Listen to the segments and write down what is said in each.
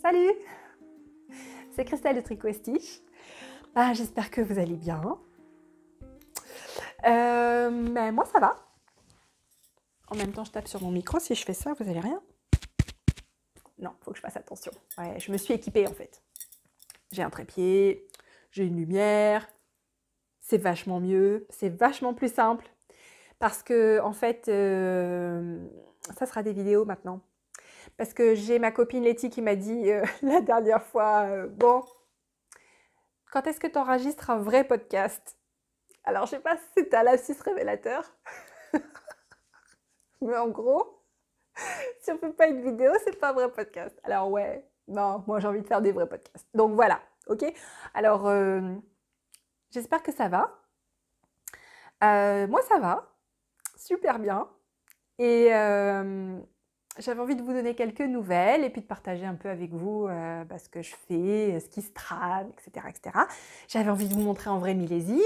Salut, c'est Christelle de Tricot et Stitch. J'espère que vous allez bien. Mais moi ça va. En même temps je tape sur mon micro, si je fais ça vous allez rien. Non, faut que je fasse attention. Ouais, je me suis équipée en fait. J'ai un trépied, j'ai une lumière, c'est vachement mieux, c'est vachement plus simple. Parce que en fait, ça sera des vidéos maintenant. Parce que j'ai ma copine Letty qui m'a dit la dernière fois, bon, quand est-ce que tu enregistres un vrai podcast? Alors, je sais pas si c'est un lapsus révélateur, mais en gros, si on fait pas une vidéo, c'est pas un vrai podcast. Alors ouais, non, moi j'ai envie de faire des vrais podcasts. Donc voilà, ok? Alors, j'espère que ça va. Moi ça va, super bien. Et j'avais envie de vous donner quelques nouvelles et puis de partager un peu avec vous ce que je fais, ce qui se trame, etc., etc. J'avais envie de vous montrer en vrai millésime.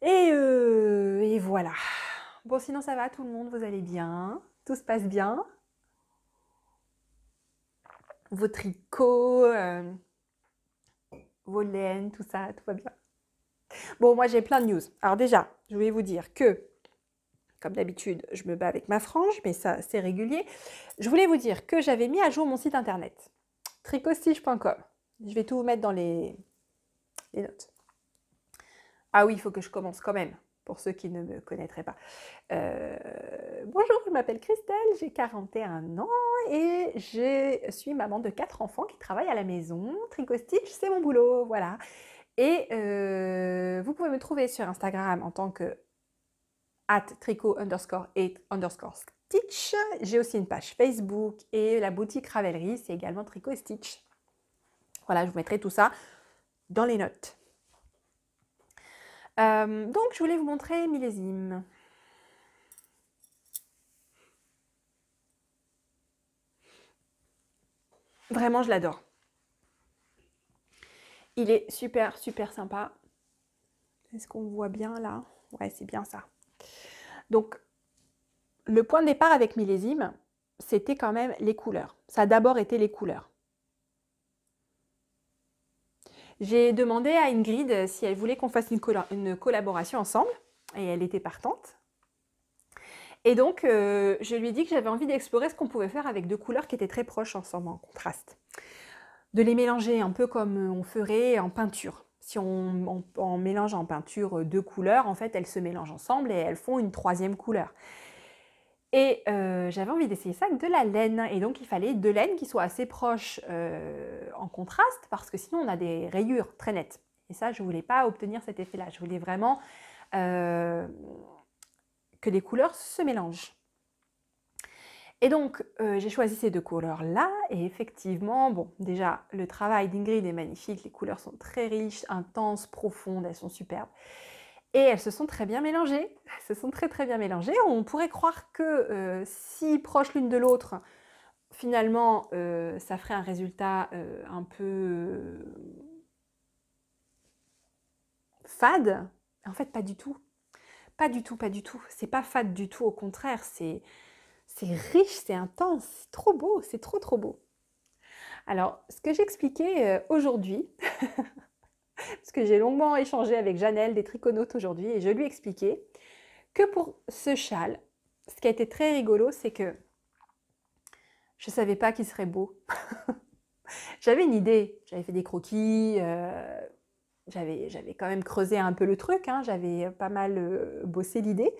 Et voilà. Bon, sinon ça va tout le monde, vous allez bien, tout se passe bien. Vos tricots, vos laines, tout ça, tout va bien. Bon, moi j'ai plein de news. Alors déjà, je voulais vous dire que, comme d'habitude, je me bats avec ma frange, mais ça c'est régulier. Je voulais vous dire que j'avais mis à jour mon site internet, tricotstitch.com. Je vais tout vous mettre dans les notes. Ah oui, il faut que je commence quand même, pour ceux qui ne me connaîtraient pas. Bonjour, je m'appelle Christelle, j'ai 41 ans et je suis maman de 4 enfants qui travaillent à la maison. Tricot Stitch, c'est mon boulot, voilà. Et vous pouvez me trouver sur Instagram en tant que @tricot_8_stitch. J'ai aussi une page Facebook et la boutique Ravelry, c'est également Tricot et Stitch. Voilà, je vous mettrai tout ça dans les notes. Donc, je voulais vous montrer millésime. Vraiment, je l'adore. Il est super, super sympa. Est-ce qu'on voit bien là? Ouais, c'est bien ça. Donc, le point de départ avec millésime, c'était quand même les couleurs. Ça a d'abord été les couleurs. J'ai demandé à Ingrid si elle voulait qu'on fasse une collaboration ensemble, et elle était partante. Et donc, je lui ai dit que j'avais envie d'explorer ce qu'on pouvait faire avec deux couleurs qui étaient très proches ensemble, en contraste. De les mélanger un peu comme on ferait en peinture. Si on mélange en peinture deux couleurs, en fait, elles se mélangent ensemble et elles font une troisième couleur. Et j'avais envie d'essayer ça avec de la laine. Et donc, il fallait de laine qui soit assez proche en contraste, parce que sinon, on a des rayures très nettes. Et ça, je ne voulais pas obtenir cet effet-là. Je voulais vraiment que les couleurs se mélangent. Et donc, j'ai choisi ces deux couleurs-là, et effectivement, bon, déjà, le travail d'Ingrid est magnifique, les couleurs sont très riches, intenses, profondes, elles sont superbes. Et elles se sont très bien mélangées, elles se sont très très bien mélangées. On pourrait croire que si proches l'une de l'autre, finalement, ça ferait un résultat un peu fade. En fait, pas du tout. Pas du tout, pas du tout. C'est pas fade du tout, au contraire, c'est riche, c'est intense, c'est trop beau, c'est trop trop beau. Alors, ce que j'expliquais aujourd'hui, parce que j'ai longuement échangé avec Janelle des Triconautes aujourd'hui, et je lui expliquais que pour ce châle, ce qui a été très rigolo, c'est que je ne savais pas qu'il serait beau. J'avais une idée, j'avais fait des croquis, j'avais quand même creusé un peu le truc, hein, j'avais pas mal bossé l'idée.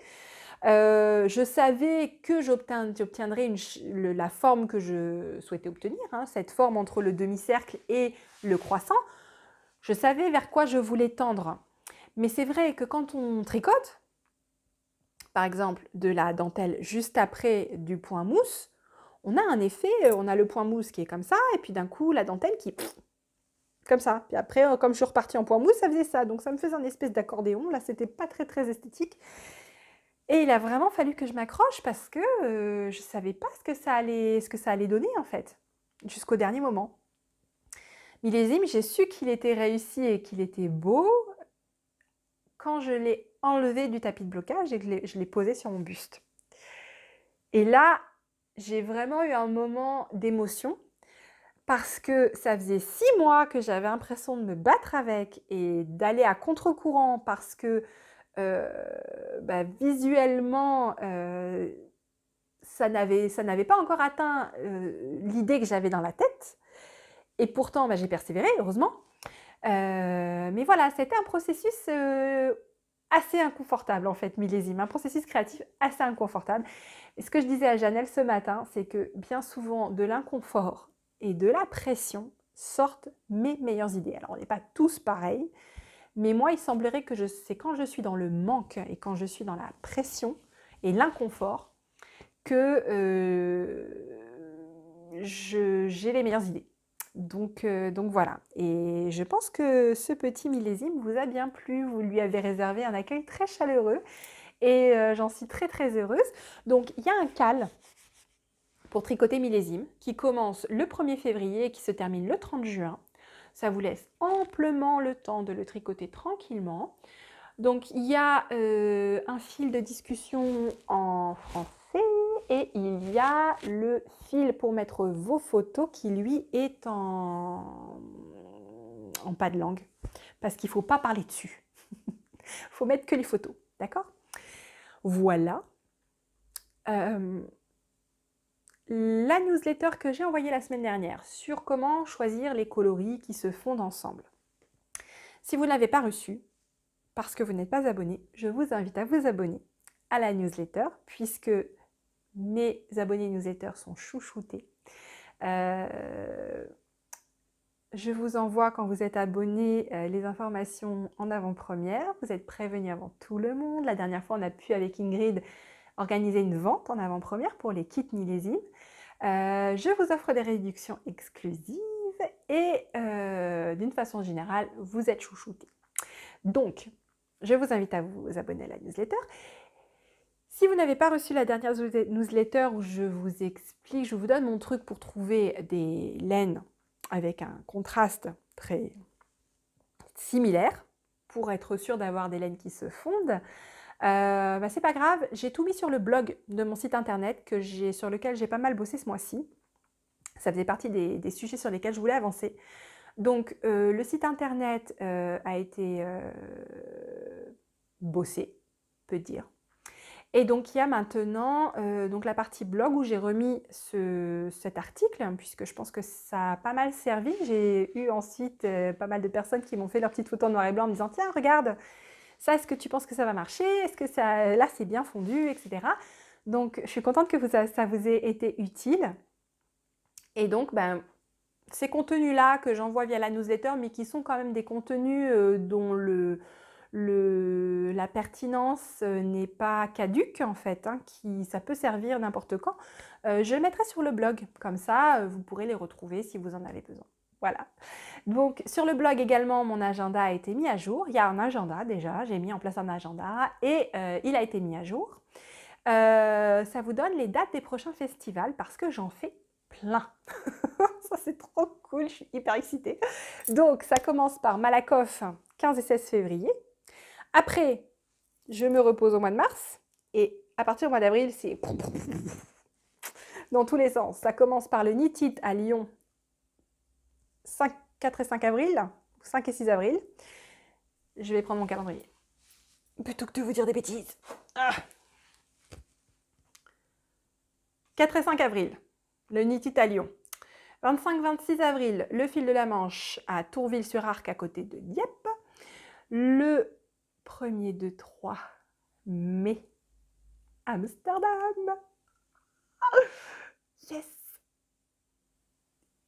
Je savais que j'obtiendrais la forme que je souhaitais obtenir, hein, cette forme entre le demi-cercle et le croissant. Je savais vers quoi je voulais tendre. Mais c'est vrai que quand on tricote, par exemple de la dentelle juste après du point mousse, on a un effet, on a le point mousse qui est comme ça, et puis d'un coup la dentelle qui... comme ça. Puis après, comme je suis repartie en point mousse, ça faisait ça. Donc ça me faisait un espèce d'accordéon. Là, c'était pas très très esthétique. Et il a vraiment fallu que je m'accroche parce que je ne savais pas ce que ça allait donner en fait, jusqu'au dernier moment. Millésime, j'ai su qu'il était réussi et qu'il était beau quand je l'ai enlevé du tapis de blocage et que je l'ai posé sur mon buste. Et là, j'ai vraiment eu un moment d'émotion parce que ça faisait 6 mois que j'avais l'impression de me battre avec et d'aller à contre-courant parce que visuellement, ça n'avait pas encore atteint l'idée que j'avais dans la tête. Et pourtant, j'ai persévéré, heureusement. Mais voilà, c'était un processus assez inconfortable, en fait, millésime. Un processus créatif assez inconfortable. Et ce que je disais à Janelle ce matin, c'est que bien souvent, de l'inconfort et de la pression sortent mes meilleures idées. Alors, on n'est pas tous pareils, mais moi, il semblerait que c'est quand je suis dans le manque et quand je suis dans la pression et l'inconfort que j'ai les meilleures idées. Donc voilà. Et je pense que ce petit millésime vous a bien plu. Vous lui avez réservé un accueil très chaleureux et j'en suis très très heureuse. Donc il y a un cal pour tricoter millésime qui commence le 1er février et qui se termine le 30 juin. Ça vous laisse amplement le temps de le tricoter tranquillement. Donc il y a un fil de discussion en français et il y a le fil pour mettre vos photos qui lui est en pas de langue parce qu'il ne faut pas parler dessus. Il faut mettre que les photos, d'accord? Voilà. La newsletter que j'ai envoyée la semaine dernière sur comment choisir les coloris qui se fondent ensemble. Si vous ne l'avez pas reçue, parce que vous n'êtes pas abonné, je vous invite à vous abonner à la newsletter puisque mes abonnés newsletter sont chouchoutés. Je vous envoie quand vous êtes abonné les informations en avant-première. Vous êtes prévenus avant tout le monde. La dernière fois, on a pu avec Ingrid organiser une vente en avant-première pour les kits millésimes. Je vous offre des réductions exclusives et d'une façon générale, vous êtes chouchoutés. Donc, je vous invite à vous abonner à la newsletter. Si vous n'avez pas reçu la dernière newsletter où je vous explique, je vous donne mon truc pour trouver des laines avec un contraste très similaire pour être sûr d'avoir des laines qui se fondent, c'est pas grave, j'ai tout mis sur le blog de mon site internet sur lequel j'ai pas mal bossé ce mois-ci. Ça faisait partie des sujets sur lesquels je voulais avancer. Donc le site internet a été bossé, peut dire. Et donc il y a maintenant donc la partie blog où j'ai remis cet article, puisque je pense que ça a pas mal servi. J'ai eu ensuite pas mal de personnes qui m'ont fait leur petite photo en noir et blanc en me disant « Tiens, regarde, ça, est-ce que tu penses que ça va marcher? Est-ce que là, c'est bien fondu, etc. » Donc, je suis contente que ça vous ait été utile. Et donc, ces contenus-là que j'envoie via la newsletter, mais qui sont quand même des contenus dont la pertinence n'est pas caduque, en fait, ça peut servir n'importe quand, je le mettrai sur le blog. Comme ça, vous pourrez les retrouver si vous en avez besoin. Voilà. Donc, sur le blog également, mon agenda a été mis à jour. Il y a un agenda déjà, j'ai mis en place un agenda et il a été mis à jour. Ça vous donne les dates des prochains festivals parce que j'en fais plein. Ça, c'est trop cool, je suis hyper excitée. Donc, ça commence par Malakoff, 15 et 16 février. Après, je me repose au mois de mars et à partir du mois d'avril, c'est dans tous les sens. Ça commence par le Knit à Lyon, 4 et 5 avril, 5 et 6 avril. Je vais prendre mon calendrier plutôt que de vous dire des bêtises. 4 et 5 avril, le Knit à Lyon. 25-26 avril, le fil de la Manche à Tourville-sur-Arc à côté de Dieppe. Le 1er, 2, 3 mai, Amsterdam. Yes!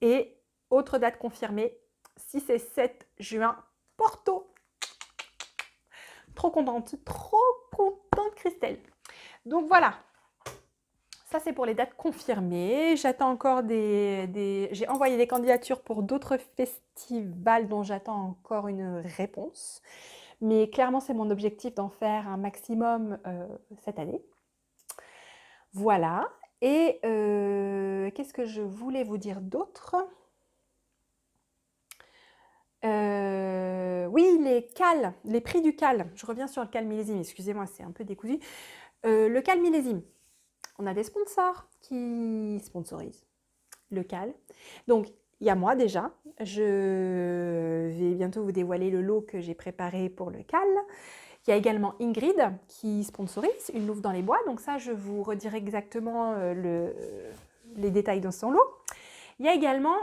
Et autre date confirmée, 6 et 7 juin, Porto. Trop contente Christelle. Donc voilà, ça c'est pour les dates confirmées. J'attends encore j'ai envoyé des candidatures pour d'autres festivals dont j'attends encore une réponse. Mais clairement, c'est mon objectif d'en faire un maximum cette année. Voilà. Et qu'est-ce que je voulais vous dire d'autre? Oui, les prix du cal. Je reviens sur le cal millésime. Excusez-moi, c'est un peu décousu. Le cal millésime. On a des sponsors qui sponsorisent le cal. Donc, il y a moi déjà. Je vais bientôt vous dévoiler le lot que j'ai préparé pour le cal. Il y a également Ingrid qui sponsorise Une louve dans les bois. Donc ça, je vous redirai exactement les détails de son lot. Il y a également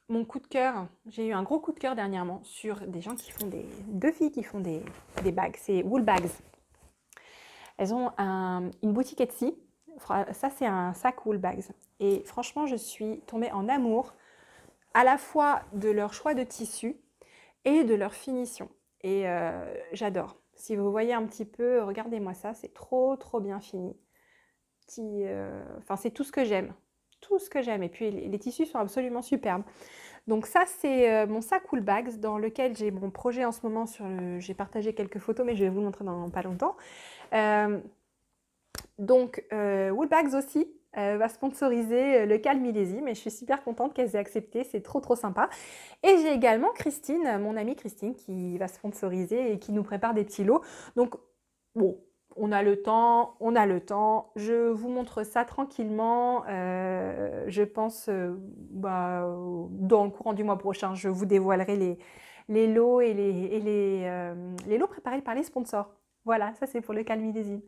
mon coup de cœur. J'ai eu un gros coup de cœur dernièrement sur des gens qui font deux filles qui font des bagues. C'est Wool Bags. Elles ont une boutique Etsy. Ça, c'est un sac Wool Bags. Et franchement, je suis tombée en amour à la fois de leur choix de tissu et de leur finition. Et j'adore. Si vous voyez un petit peu, regardez-moi ça, c'est trop bien fini. Enfin, c'est tout ce que j'aime. Tout ce que j'aime. Et puis, les tissus sont absolument superbes. Donc ça, c'est mon sac Wool Bags dans lequel j'ai mon projet en ce moment. J'ai partagé quelques photos, mais je vais vous le montrer dans pas longtemps. Wool Bags aussi va sponsoriser le cal millésime et je suis super contente qu'elles aient accepté, c'est trop sympa. Et j'ai également Christine, mon amie Christine, qui va sponsoriser et qui nous prépare des petits lots. Donc bon, on a le temps, je vous montre ça tranquillement, je pense dans le courant du mois prochain, je vous dévoilerai les lots et les lots préparés par les sponsors. Voilà, ça c'est pour le cal millésime.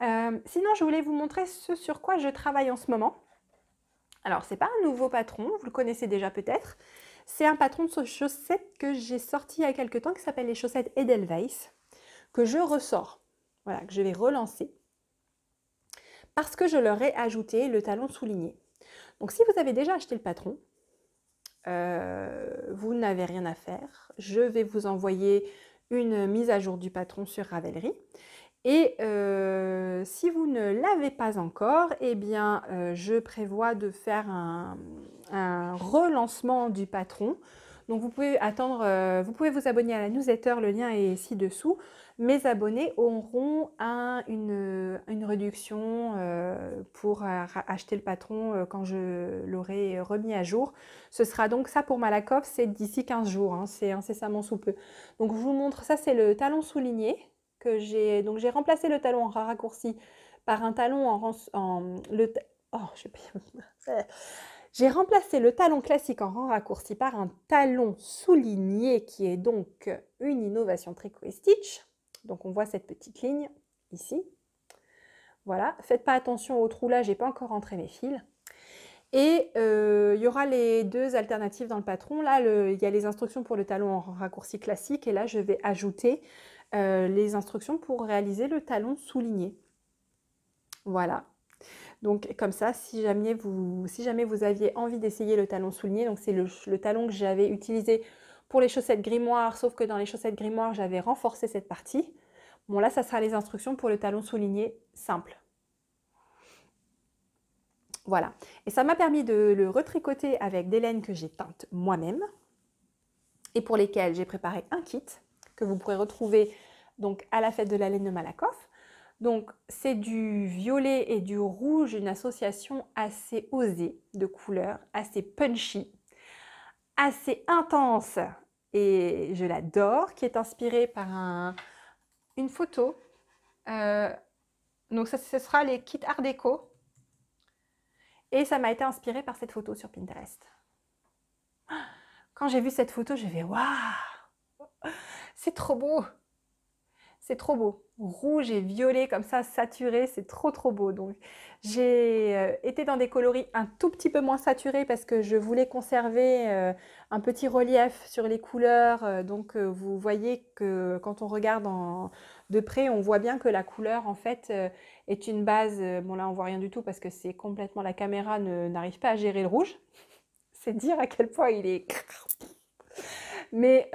Sinon, je voulais vous montrer ce sur quoi je travaille en ce moment. Alors, ce n'est pas un nouveau patron, vous le connaissez déjà peut-être. C'est un patron de chaussettes que j'ai sorti il y a quelques temps qui s'appelle les chaussettes Edelweiss, que je ressors, voilà, que je vais relancer, parce que je leur ai ajouté le talon souligné. Donc, si vous avez déjà acheté le patron, vous n'avez rien à faire. Je vais vous envoyer une mise à jour du patron sur Ravelry. Et si vous ne l'avez pas encore, eh bien, je prévois de faire un relancement du patron. Donc, vous pouvez attendre, vous pouvez vous abonner à la newsletter, le lien est ci-dessous. Mes abonnés auront une réduction pour acheter le patron quand je l'aurai remis à jour. Ce sera donc ça pour Malakoff, c'est d'ici 15 jours, hein, c'est incessamment sous peu. Donc, je vous montre, ça c'est le talon souligné. Donc j'ai remplacé le talon en raccourci par un talon j'ai remplacé le talon classique en raccourci par un talon souligné qui est donc une innovation Tricot et Stitch. Donc on voit cette petite ligne ici. Voilà, faites pas attention au trou là, j'ai pas encore rentré mes fils. Et il y aura les deux alternatives dans le patron. Là, il y a les instructions pour le talon en raccourci classique et là, je vais ajouter les instructions pour réaliser le talon souligné. Voilà. Donc comme ça, si jamais vous aviez envie d'essayer le talon souligné, donc c'est le talon que j'avais utilisé pour les chaussettes grimoire, sauf que dans les chaussettes grimoire, j'avais renforcé cette partie. Bon là, ça sera les instructions pour le talon souligné simple. Voilà. Et ça m'a permis de le retricoter avec des laines que j'ai peintes moi-même et pour lesquelles j'ai préparé un kit que vous pourrez retrouver donc à la fête de la laine de Malakoff. Donc c'est du violet et du rouge, une association assez osée de couleurs, assez punchy, assez intense et je l'adore, qui est inspirée par une photo. Donc ce sera les kits Art Déco et ça m'a été inspiré par cette photo sur Pinterest. Quand j'ai vu cette photo, j'ai fait waouh, c'est trop beau. C'est trop beau. Rouge et violet comme ça, saturé, c'est trop beau. Donc j'ai été dans des coloris un tout petit peu moins saturés parce que je voulais conserver un petit relief sur les couleurs. Donc vous voyez que quand on regarde de près, on voit bien que la couleur en fait est une base. Bon là on voit rien du tout parce que c'est complètement, la caméra n'arrive pas à gérer le rouge. C'est dire à quel point il est... Mais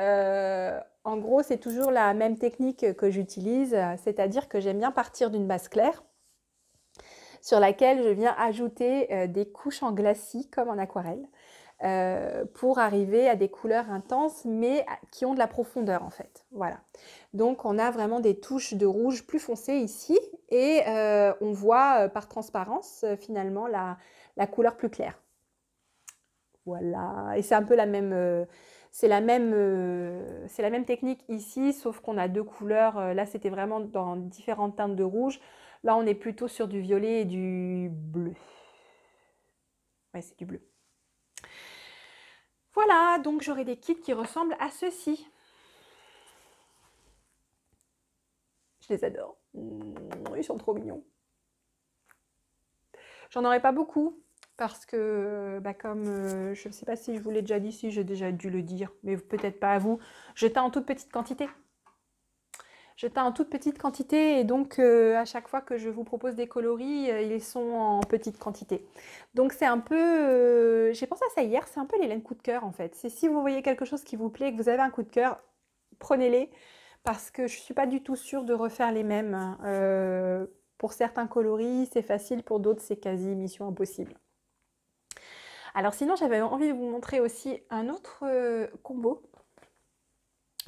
en gros, c'est toujours la même technique que j'utilise, c'est-à-dire que j'aime bien partir d'une base claire sur laquelle je viens ajouter des couches en glacis comme en aquarelle pour arriver à des couleurs intenses mais qui ont de la profondeur en fait. Voilà. Donc on a vraiment des touches de rouge plus foncé ici et on voit par transparence finalement la couleur plus claire. Voilà, et c'est un peu la même... c'est la même technique ici, sauf qu'on a deux couleurs. Là, c'était vraiment dans différentes teintes de rouge. Là, on est plutôt sur du violet et du bleu. Ouais, c'est du bleu. Voilà, donc j'aurai des kits qui ressemblent à ceci. Je les adore. Ils sont trop mignons. J'en aurai pas beaucoup parce que, comme je ne sais pas si je vous l'ai déjà dit, si j'ai déjà dû le dire, mais peut-être pas à vous, je teins en toute petite quantité. Je teins en toute petite quantité et donc à chaque fois que je vous propose des coloris, ils sont en petite quantité. Donc c'est un peu, j'ai pensé à ça hier, c'est un peu les laines coup de cœur en fait. C'est si vous voyez quelque chose qui vous plaît, que vous avez un coup de cœur, prenez-les parce que je ne suis pas du tout sûre de refaire les mêmes. Pour certains coloris, c'est facile, pour d'autres, c'est quasi mission impossible. Alors sinon, j'avais envie de vous montrer aussi un autre combo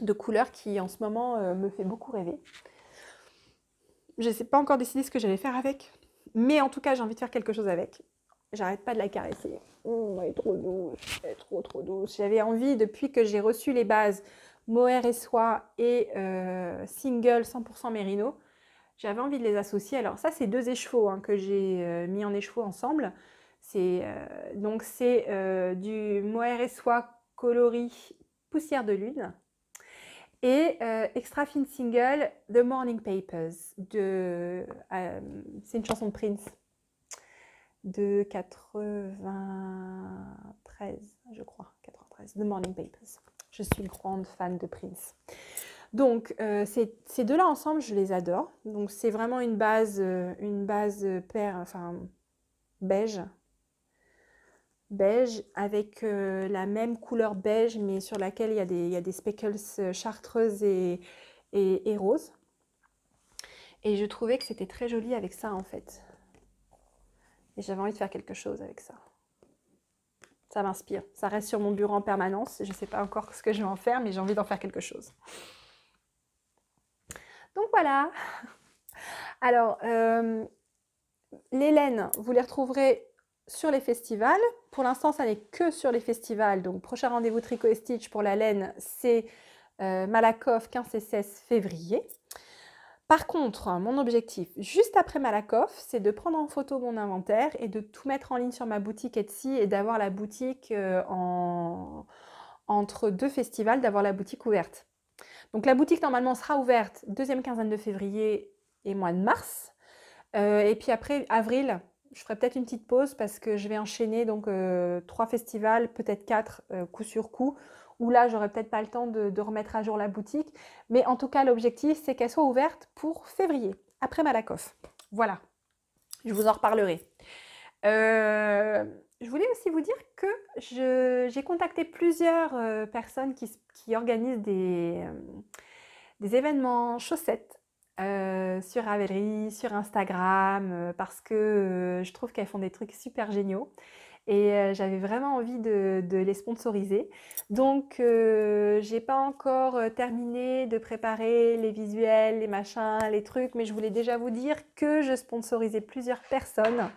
de couleurs qui en ce moment me fait beaucoup rêver. Je ne sais pas encore décidé ce que j'allais faire avec, mais en tout cas, j'ai envie de faire quelque chose avec. J'arrête pas de la caresser. Elle est trop douce, elle est trop douce. J'avais envie, depuis que j'ai reçu les bases Mohair et Soie et Single 100% Mérino, j'avais envie de les associer. Alors ça, c'est deux écheveaux que j'ai mis en écheveau ensemble. Donc c'est du Mohair et Soie coloris Poussière de Lune et Extra Fine Single The Morning Papers. C'est une chanson de Prince de 93, je crois, 93, The Morning Papers. Je suis une grande fan de Prince. Donc, ces deux-là ensemble, je les adore. Donc, c'est vraiment une base beige. Beige avec la même couleur beige, mais sur laquelle il y a des speckles chartreuses et roses. Et je trouvais que c'était très joli avec ça, en fait. Et j'avais envie de faire quelque chose avec ça. Ça m'inspire. Ça reste sur mon bureau en permanence. Je ne sais pas encore ce que je vais en faire, mais j'ai envie d'en faire quelque chose. Donc voilà. Alors, les laines, vous les retrouverez sur les festivals. Pour l'instant, ça n'est que sur les festivals. Donc, prochain rendez-vous Tricot et Stitch pour la laine, c'est Malakoff 15 et 16 février. Par contre, mon objectif, juste après Malakoff, c'est de prendre en photo mon inventaire et de tout mettre en ligne sur ma boutique Etsy et d'avoir la boutique entre deux festivals, d'avoir la boutique ouverte. Donc la boutique normalement sera ouverte deuxième quinzaine de février et mois de mars. Et puis après, avril, je ferai peut-être une petite pause parce que je vais enchaîner donc 3 festivals, peut-être 4 coup sur coup, où là, j'aurai peut-être pas le temps de remettre à jour la boutique. Mais en tout cas, l'objectif, c'est qu'elle soit ouverte pour février, après Malakoff. Voilà, je vous en reparlerai. Je voulais aussi vous dire que j'ai contacté plusieurs personnes qui organisent des événements chaussettes sur Ravelry, sur Instagram, parce que je trouve qu'elles font des trucs super géniaux. Et j'avais vraiment envie de les sponsoriser. Donc, j'ai pas encore terminé de préparer les visuels, les machins, les trucs, mais je voulais déjà vous dire que je sponsorisais plusieurs personnes.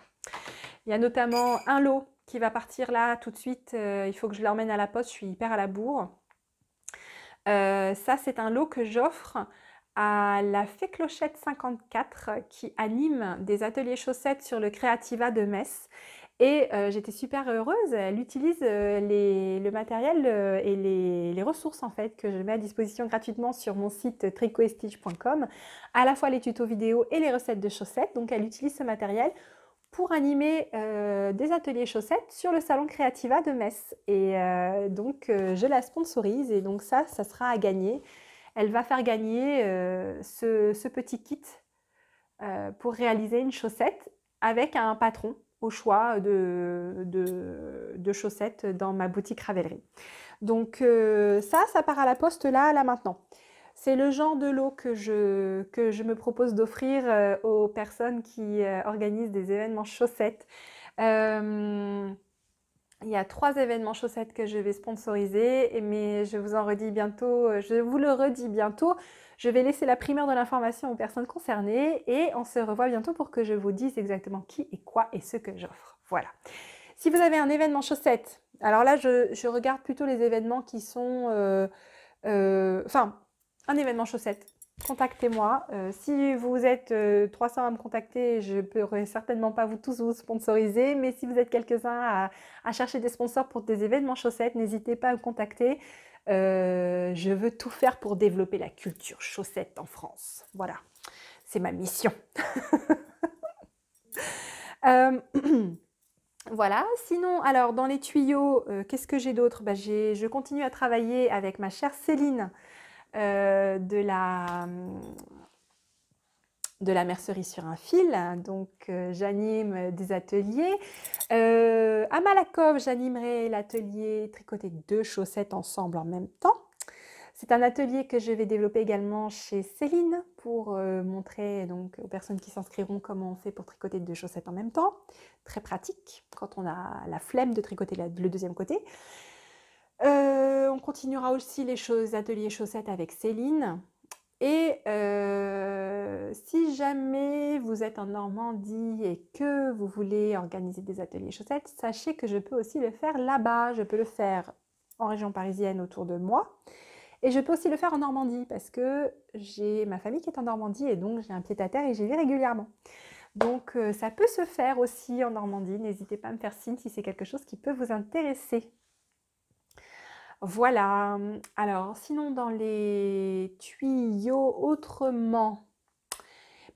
Il y a notamment un lot qui va partir là tout de suite. Il faut que je l'emmène à la poste, je suis hyper à la bourre. Ça, c'est un lot que j'offre à la Fée Clochette 54 qui anime des ateliers chaussettes sur le Creativa de Metz. Et j'étais super heureuse, elle utilise le matériel et les ressources en fait que je mets à disposition gratuitement sur mon site tricotestitch.com, à la fois les tutos vidéo et les recettes de chaussettes. Donc elle utilise ce matériel pour animer des ateliers chaussettes sur le salon Creativa de Metz. Et donc je la sponsorise et donc ça sera à gagner. Elle va faire gagner ce petit kit pour réaliser une chaussette avec un patron au choix de chaussettes dans ma boutique Ravelry. Donc ça part à la poste là maintenant. C'est le genre de lot que je me propose d'offrir aux personnes qui organisent des événements chaussettes. Il y a 3 événements chaussettes que je vais sponsoriser, mais je vous en redis bientôt, je vous le redis bientôt. Je vais laisser la primeur de l'information aux personnes concernées et on se revoit bientôt pour que je vous dise exactement qui et quoi et ce que j'offre. Voilà. Si vous avez un événement chaussettes, alors là, je regarde plutôt les événements qui sont... un événement chaussettes. contactez-moi. Si vous êtes 300 à me contacter, je ne pourrai certainement pas tous vous sponsoriser, mais si vous êtes quelques-uns à chercher des sponsors pour des événements chaussettes, n'hésitez pas à me contacter. Je veux tout faire pour développer la culture chaussette en France. Voilà, c'est ma mission. Voilà, sinon, alors dans les tuyaux, qu'est-ce que j'ai d'autre? Je continue à travailler avec ma chère Céline de la mercerie sur un fil. Donc, j'anime des ateliers. À Malakoff, j'animerai l'atelier tricoter 2 chaussettes ensemble en même temps. C'est un atelier que je vais développer également chez Céline pour montrer donc, aux personnes qui s'inscriront comment on fait pour tricoter 2 chaussettes en même temps. Très pratique quand on a la flemme de tricoter le deuxième côté. On continuera aussi les ateliers chaussettes avec Céline. Et si jamais vous êtes en Normandie et que vous voulez organiser des ateliers chaussettes, sachez que je peux aussi le faire là-bas. Je peux le faire en région parisienne autour de moi. Et je peux aussi le faire en Normandie parce que j'ai ma famille qui est en Normandie et donc j'ai un pied-à-terre et j'y vais régulièrement. Donc ça peut se faire aussi en Normandie. N'hésitez pas à me faire signe si c'est quelque chose qui peut vous intéresser. Voilà. Alors sinon dans les tuyaux autrement,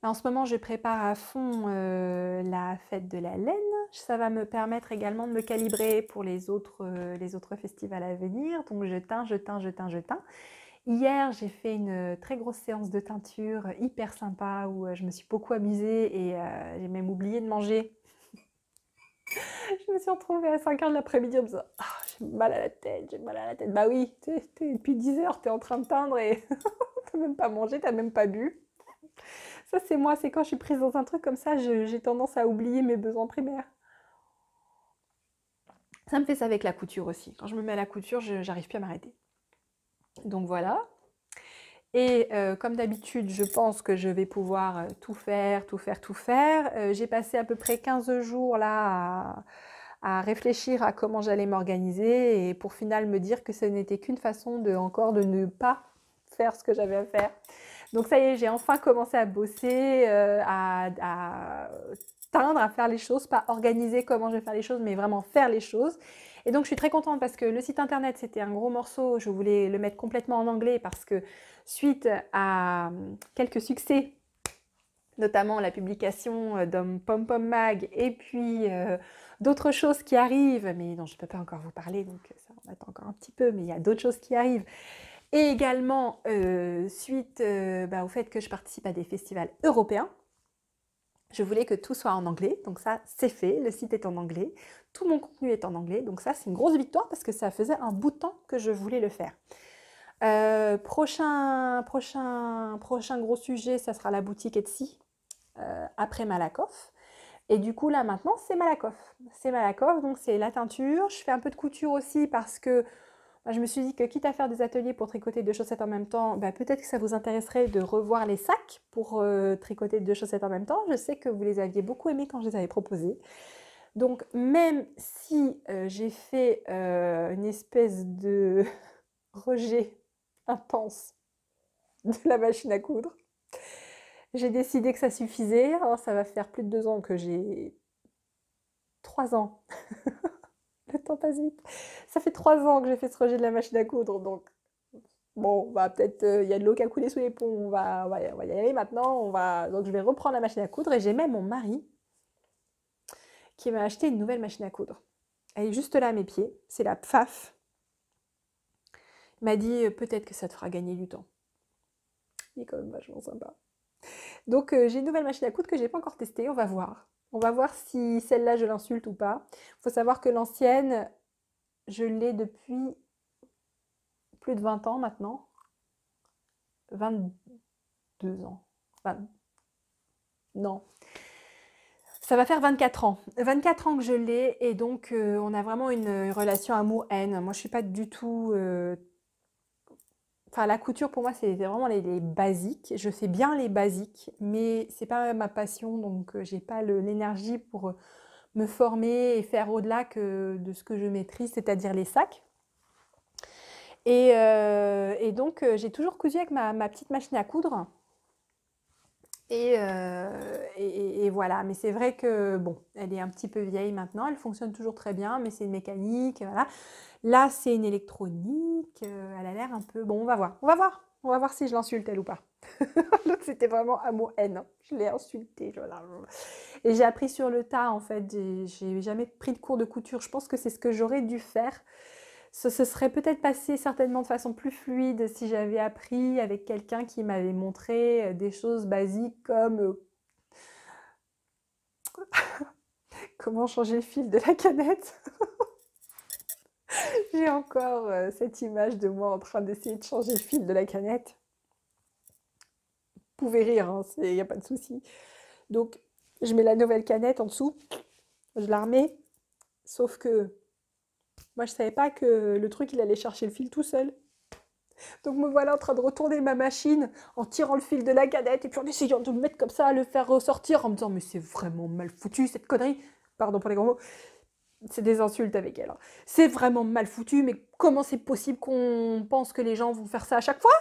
en ce moment je prépare à fond la fête de la laine. Ça va me permettre également de me calibrer pour les autres festivals à venir. Donc je teins. Hier, j'ai fait une très grosse séance de teinture hyper sympa où je me suis beaucoup amusée et j'ai même oublié de manger. Je me suis retrouvée à 5h de l'après-midi en me disant « Ah, j'ai mal à la tête, j'ai mal à la tête. » Bah oui, depuis 10h, tu es en train de teindre et tu n'as même pas mangé, tu n'as même pas bu. Ça, c'est moi, c'est quand je suis prise dans un truc comme ça, j'ai tendance à oublier mes besoins primaires. Ça me fait ça avec la couture aussi. Quand je me mets à la couture, j'arrive plus à m'arrêter. Donc voilà. Et comme d'habitude, je pense que je vais pouvoir tout faire. J'ai passé à peu près 15 jours là à réfléchir à comment j'allais m'organiser et pour final me dire que ce n'était qu'une façon de ne pas faire ce que j'avais à faire. Donc ça y est, j'ai enfin commencé à bosser, à teindre, à faire les choses, pas organiser comment je vais faire les choses, mais vraiment faire les choses. Et donc je suis très contente parce que le site internet c'était un gros morceau, je voulais le mettre complètement en anglais parce que suite à quelques succès, notamment la publication d'un Pom Pom Mag et puis d'autres choses qui arrivent, mais dont je ne peux pas encore vous parler, donc ça on attend encore un petit peu, mais il y a d'autres choses qui arrivent. Et également, suite au fait que je participe à des festivals européens, je voulais que tout soit en anglais, donc ça c'est fait, le site est en anglais, tout mon contenu est en anglais, donc ça c'est une grosse victoire parce que ça faisait un bout de temps que je voulais le faire. Prochain gros sujet, ça sera la boutique Etsy, après Malakoff. Et du coup là maintenant c'est Malakoff. C'est Malakoff, donc c'est la teinture. Je fais un peu de couture aussi parce que je me suis dit que quitte à faire des ateliers pour tricoter 2 chaussettes en même temps, peut-être que ça vous intéresserait de revoir les sacs pour tricoter 2 chaussettes en même temps. Je sais que vous les aviez beaucoup aimés quand je les avais proposés. Donc même si j'ai fait une espèce de rejet intense de la machine à coudre, j'ai décidé que ça suffisait. Alors ça va faire plus de 2 ans que j'ai... 3 ans. Le temps passe vite. Ça fait 3 ans que j'ai fait ce rejet de la machine à coudre, donc bon, peut-être il y a de l'eau qui a coulé sous les ponts, on va y aller maintenant. Donc je vais reprendre la machine à coudre et j'ai même mon mari qui m'a acheté une nouvelle machine à coudre. Elle est juste là à mes pieds, c'est la Pfaff. Il m'a dit peut-être que ça te fera gagner du temps. Il est quand même vachement sympa. Donc j'ai une nouvelle machine à coudre que j'ai pas encore testée, on va voir. On va voir si celle-là je l'insulte ou pas. Il faut savoir que l'ancienne, je l'ai depuis plus de 20 ans maintenant. 22 ans. Non. Ça va faire 24 ans. 24 ans que je l'ai et donc on a vraiment une relation amour-haine. Moi je suis pas du tout... Enfin la couture pour moi c'est vraiment les basiques. Je fais bien les basiques mais c'est pas ma passion donc j'ai pas l'énergie pour me former et faire au-delà de ce que je maîtrise, c'est-à-dire les sacs. Et donc j'ai toujours cousu avec ma petite machine à coudre. Et voilà, mais c'est vrai que, bon, elle est un petit peu vieille maintenant, elle fonctionne toujours très bien, mais c'est une mécanique, voilà. Là, c'est une électronique, elle a l'air un peu... Bon, on va voir, on va voir si je l'insulte elle ou pas. Donc c'était vraiment amour-haine, hein. Je l'ai insultée, voilà. Et j'ai appris sur le tas, en fait, j'ai jamais pris de cours de couture, je pense que c'est ce que j'aurais dû faire. Ce serait peut-être passé certainement de façon plus fluide si j'avais appris avec quelqu'un qui m'avait montré des choses basiques comme comment changer le fil de la canette. J'ai encore cette image de moi en train d'essayer de changer le fil de la canette. Vous pouvez rire, hein, il n'y a pas de souci. Donc, je mets la nouvelle canette en dessous, je la remets, sauf que moi, je savais pas que le truc, il allait chercher le fil tout seul. Donc me voilà en train de retourner ma machine en tirant le fil de la canette et puis en essayant de me mettre comme ça, à le faire ressortir en me disant mais c'est vraiment mal foutu cette connerie. Pardon pour les gros mots. C'est des insultes avec elle, hein. C'est vraiment mal foutu, mais comment c'est possible qu'on pense que les gens vont faire ça à chaque fois?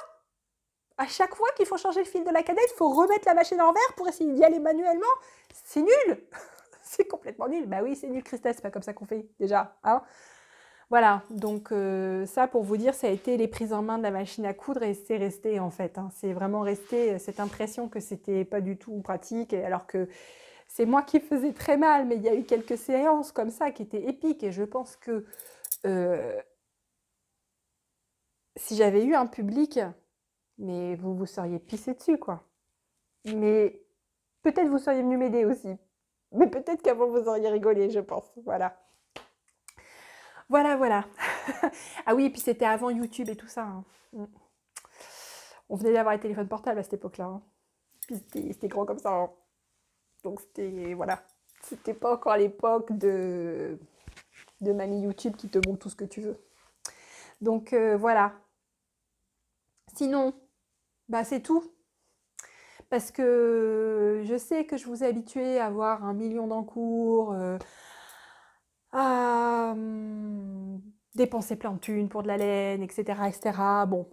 À chaque fois qu'il faut changer le fil de la canette, il faut remettre la machine à l'envers pour essayer d'y aller manuellement. C'est nul. C'est complètement nul. Bah oui, c'est nul, Christelle, c'est pas comme ça qu'on fait déjà, hein. Voilà, donc ça pour vous dire, ça a été les prises en main de la machine à coudre et c'est resté en fait, hein. C'est vraiment resté cette impression que c'était pas du tout pratique, alors que c'est moi qui faisais très mal, mais il y a eu quelques séances comme ça qui étaient épiques et je pense que euh, si j'avais eu un public, mais vous vous seriez pissé dessus quoi. Mais peut-être vous seriez venu m'aider aussi. Mais peut-être qu'avant vous auriez rigolé, je pense. Voilà. Voilà, voilà. Ah oui, et puis c'était avant YouTube et tout ça, hein. On venait d'avoir les téléphones portables à cette époque-là, hein. Puis c'était grand comme ça, hein. Donc c'était... Voilà. C'était pas encore l'époque de mamie YouTube qui te montre tout ce que tu veux. Donc voilà. Sinon, bah c'est tout. Parce que je sais que je vous ai habitué à avoir 1 million d'encours, à dépenser plein de thunes pour de la laine, etc., etc. Bon,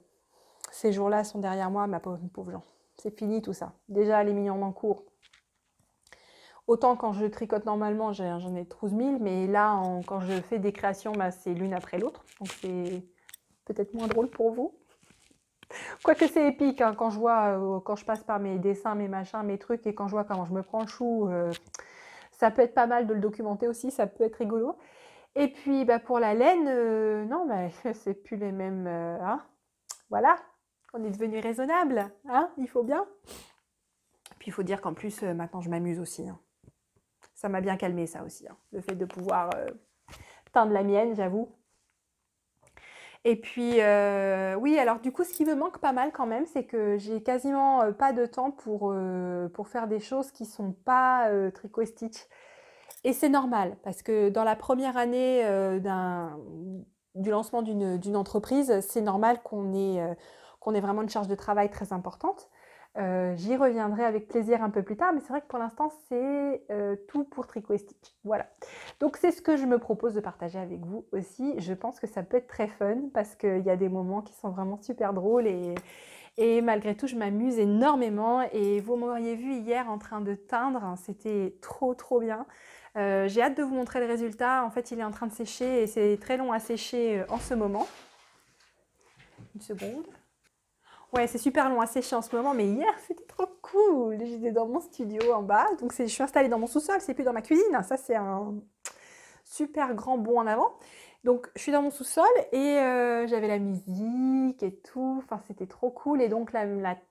ces jours-là sont derrière moi, ma pauvre gens. C'est fini tout ça. Déjà, les millions d'encours. Autant quand je tricote normalement, j'en ai 12 000, mais là, quand je fais des créations, bah, c'est l'une après l'autre. Donc c'est peut-être moins drôle pour vous. Quoique c'est épique, hein, quand je vois, quand je passe par mes dessins, mes machins, mes trucs, et quand je vois comment je me prends le chou, ça peut être pas mal de le documenter aussi, ça peut être rigolo. Et puis bah, pour la laine, non, bah, c'est plus les mêmes... hein. Voilà, on est devenu raisonnable, hein, il faut bien. Puis il faut dire qu'en plus, maintenant, je m'amuse aussi, hein. Ça m'a bien calmé, ça aussi, hein, le fait de pouvoir teindre la mienne, j'avoue. Et puis, oui, alors du coup, ce qui me manque pas mal quand même, c'est que j'ai quasiment pas de temps pour faire des choses qui sont pas tricot et stitch. Et c'est normal, parce que dans la première année du lancement d'une entreprise, c'est normal qu'on ait vraiment une charge de travail très importante. J'y reviendrai avec plaisir un peu plus tard, mais c'est vrai que pour l'instant, c'est tout pour Tricot et Stitch. Voilà. Donc, c'est ce que je me propose de partager avec vous aussi. Je pense que ça peut être très fun parce qu'il y a des moments qui sont vraiment super drôles et malgré tout, je m'amuse énormément. Et vous m'auriez vu hier en train de teindre, c'était trop, trop bien. J'ai hâte de vous montrer le résultat. En fait, il est en train de sécher et c'est très long à sécher en ce moment. Une seconde. Ouais, c'est super long à sécher en ce moment, mais hier, c'était trop cool. J'étais dans mon studio en bas, donc je suis installée dans mon sous-sol, c'est plus dans ma cuisine. Ça, c'est un super grand bond en avant. Donc, je suis dans mon sous-sol et j'avais la musique et tout. Enfin, c'était trop cool. Et donc, la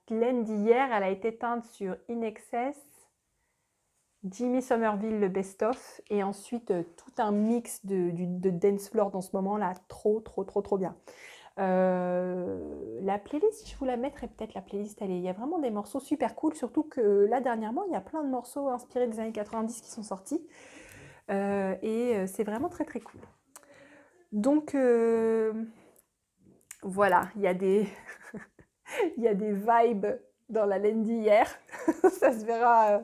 laine d'hier, elle a été teinte sur In Excess, Jimmy Somerville, le best-of, et ensuite tout un mix de dance floor dans ce moment-là. Trop, trop, trop, trop bien. La playlist, je vous la mettrai peut-être, la playlist, il y a vraiment des morceaux super cool, surtout que là dernièrement, il y a plein de morceaux inspirés des années 90 qui sont sortis, et c'est vraiment très très cool. Donc voilà, il y a des il y a des vibes dans la laine d'hier, ça se verra.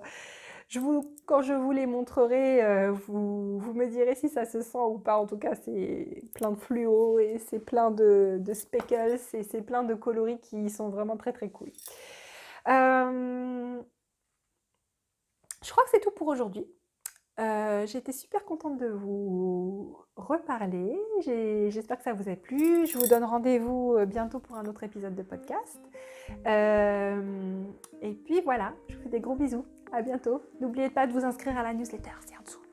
Quand je vous les montrerai, vous me direz si ça se sent ou pas. En tout cas, c'est plein de fluo et c'est plein de speckles et c'est plein de coloris qui sont vraiment très très cool. Je crois que c'est tout pour aujourd'hui. J'étais super contente de vous reparler. J'espère que ça vous a plu. Je vous donne rendez-vous bientôt pour un autre épisode de podcast. Et puis voilà, je vous fais des gros bisous. À bientôt. N'oubliez pas de vous inscrire à la newsletter, c'est en dessous.